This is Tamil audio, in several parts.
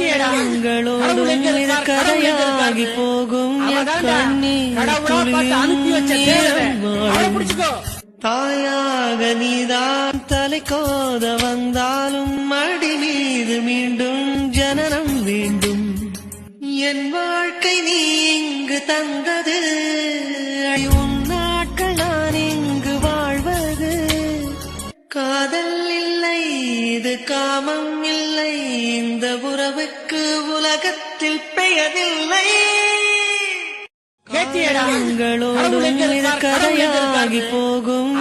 எங்களோடும் கதையாகி போகும் தாயாக நீதான் தலை கோத வந்தாலும் மடி மீது மீண்டும் ஜனனம் வேண்டும். என் வாழ்க்கை நீ இங்கு தந்தது, உன் நாட்கள் நான் இங்கு வாழ்வது. காதல் இல்லை, இது காமம் இல்லை, இந்த உறவுக்கு உலகத்தில் பெயரில்லை. எங்களோடும் கதையாகி போகும்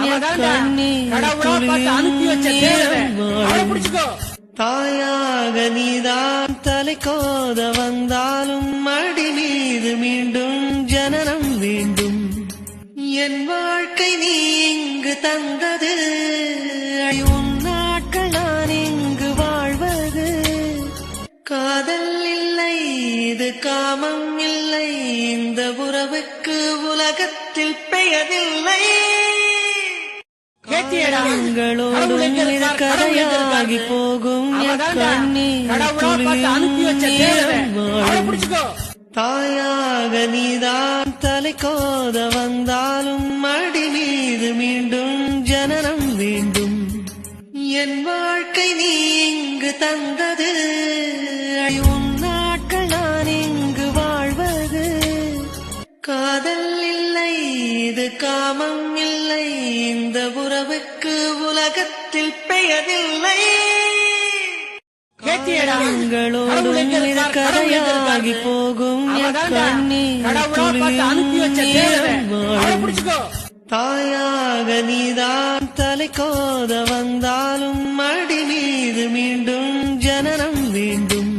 தாயாக நீதான் தலை கோத வந்தாலும் மடி மீது மீண்டும் ஜனனம் வேண்டும். என் வாழ்க்கை நீ இங்கு தந்தது, உன் நாட்கள் நான் இங்கு வாழ்வது. காதல் இல்லை, இது காமம் இல்லை, இந்த உறவுக்கு உலகத்தில் பெயரில்லை. எங்களோடும் கதையாகி போகும் தாயாக நீதான் தலை கோத வந்தாலும் மடி மீது மீண்டும் ஜனனம் வேண்டும். என் வாழ்க்கை நீ இங்கு தந்தது, உன் நாட்கள் நான் இங்கு வாழ்வது. காதல் இல்லை, இது காமம் இல்லை, இந்த உறவுக்கு உலகத்தில் பெயரில்லை. எங்களோடும் கதையாகி போகும் தாயாக நீதான் தலை கோத வந்தாலும் மடி மீது மீண்டும் ஜனனம் வேண்டும்.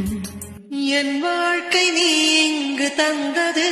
என் வாழ்க்கை நீ இங்கு தந்தது,